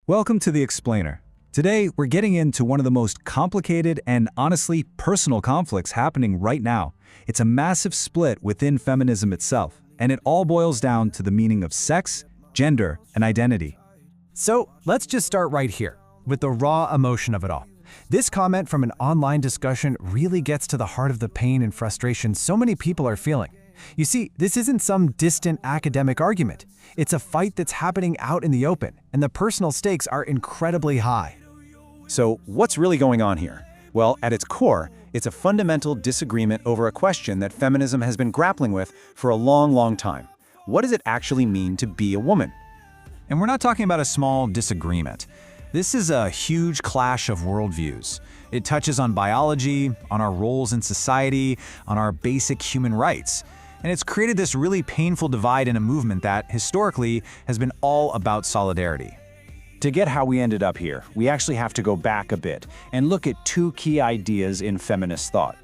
Welcome to The Explainer. Today, we're getting into one of the most complicated and honestly personal conflicts happening right now. It's a massive split within feminism itself, and it all boils down to the meaning of sex, gender, and identity. So let's just start right here, with the raw emotion of it all. This comment from an online discussion really gets to the heart of the pain and frustration so many people are feeling. You see, this isn't some distant academic argument. It's a fight that's happening out in the open, and the personal stakes are incredibly high. So what's really going on here? Well, at its core, it's a fundamental disagreement over a question that feminism has been grappling with for a long time. What does it actually mean to be a woman? And we're not talking about a small disagreement. This is a huge clash of worldviews. It touches on biology, on our roles in society, on our basic human rights. And it's created this really painful divide in a movement that, historically, has been all about solidarity. To get how we ended up here, we actually have to go back a bit and look at two key ideas in feminist thought.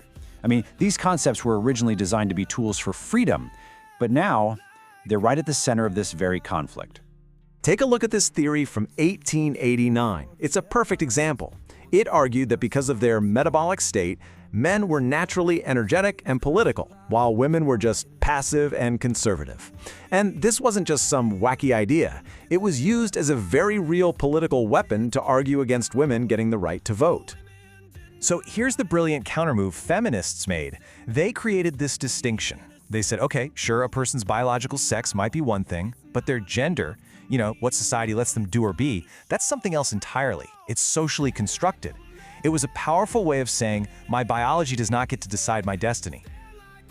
These concepts were originally designed to be tools for freedom, but now they're right at the center of this very conflict. Take a look at this theory from 1889. It's a perfect example. It argued that because of their metabolic state, men were naturally energetic and political, while women were just passive and conservative. And this wasn't just some wacky idea. It was used as a very real political weapon to argue against women getting the right to vote. So here's the brilliant countermove feminists made. They created this distinction. They said, okay, sure, a person's biological sex might be one thing, but their gender, what society lets them do or be, that's something else entirely. It's socially constructed. It was a powerful way of saying, my biology does not get to decide my destiny.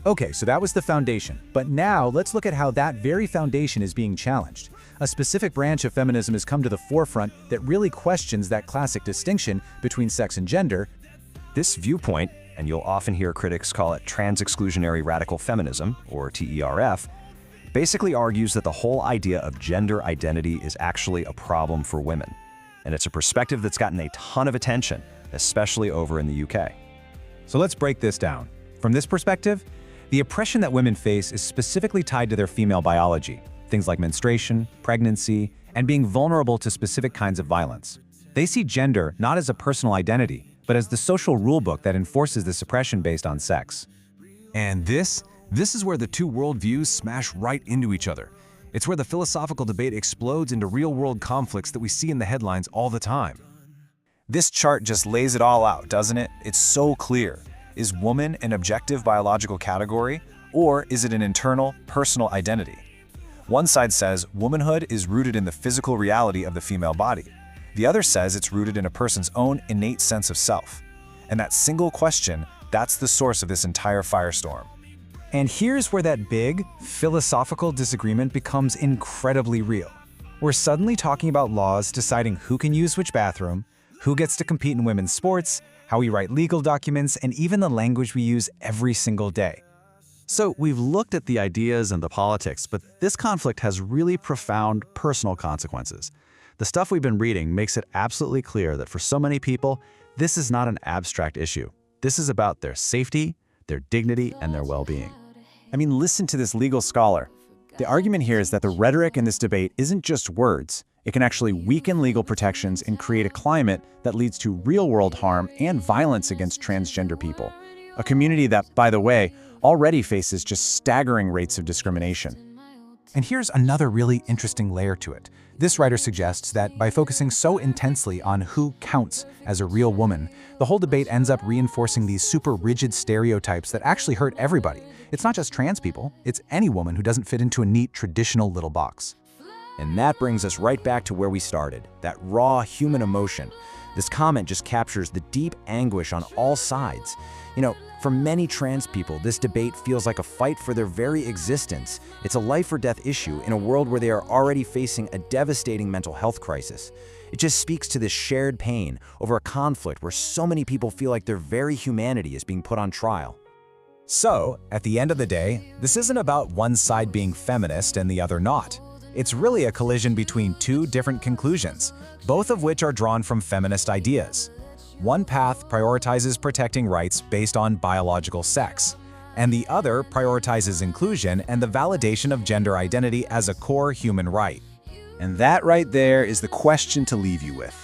Okay, so that was the foundation. But now let's look at how that very foundation is being challenged. A specific branch of feminism has come to the forefront that really questions that classic distinction between sex and gender. This viewpoint, and you'll often hear critics call it trans-exclusionary radical feminism, or TERF, basically argues that the whole idea of gender identity is actually a problem for women. And it's a perspective that's gotten a ton of attention, especially over in the UK. So let's break this down. From this perspective, the oppression that women face is specifically tied to their female biology, things like menstruation, pregnancy, and being vulnerable to specific kinds of violence. They see gender not as a personal identity, but as the social rulebook that enforces this oppression based on sex. And this is where the two worldviews smash right into each other. It's where the philosophical debate explodes into real-world conflicts that we see in the headlines all the time. This chart just lays it all out, doesn't it? It's so clear. Is woman an objective biological category, or is it an internal, personal identity? One side says womanhood is rooted in the physical reality of the female body. The other says it's rooted in a person's own innate sense of self. And that single question, that's the source of this entire firestorm. And here's where that big, philosophical disagreement becomes incredibly real. We're suddenly talking about laws deciding who can use which bathroom, who gets to compete in women's sports, how we write legal documents, and even the language we use every single day. So we've looked at the ideas and the politics, but this conflict has really profound personal consequences. The stuff we've been reading makes it absolutely clear that for so many people, this is not an abstract issue. This is about their safety, their dignity, and their well-being. Listen to this legal scholar. The argument here is that the rhetoric in this debate isn't just words. It can actually weaken legal protections and create a climate that leads to real-world harm and violence against transgender people. A community that, by the way, already faces just staggering rates of discrimination. And here's another really interesting layer to it. This writer suggests that by focusing so intensely on who counts as a real woman, the whole debate ends up reinforcing these super rigid stereotypes that actually hurt everybody. It's not just trans people, it's any woman who doesn't fit into a neat, traditional little box. And that brings us right back to where we started, that raw human emotion. This comment just captures the deep anguish on all sides. For many trans people, this debate feels like a fight for their very existence. It's a life or death issue in a world where they are already facing a devastating mental health crisis. It just speaks to this shared pain over a conflict where so many people feel like their very humanity is being put on trial. So, at the end of the day, this isn't about one side being feminist and the other not. It's really a collision between two different conclusions, both of which are drawn from feminist ideas. One path prioritizes protecting rights based on biological sex, and the other prioritizes inclusion and the validation of gender identity as a core human right. And that right there is the question to leave you with.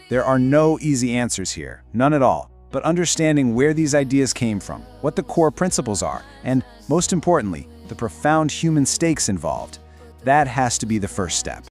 There are no easy answers here, none at all. But understanding where these ideas came from, what the core principles are, and most importantly, the profound human stakes involved, that has to be the first step.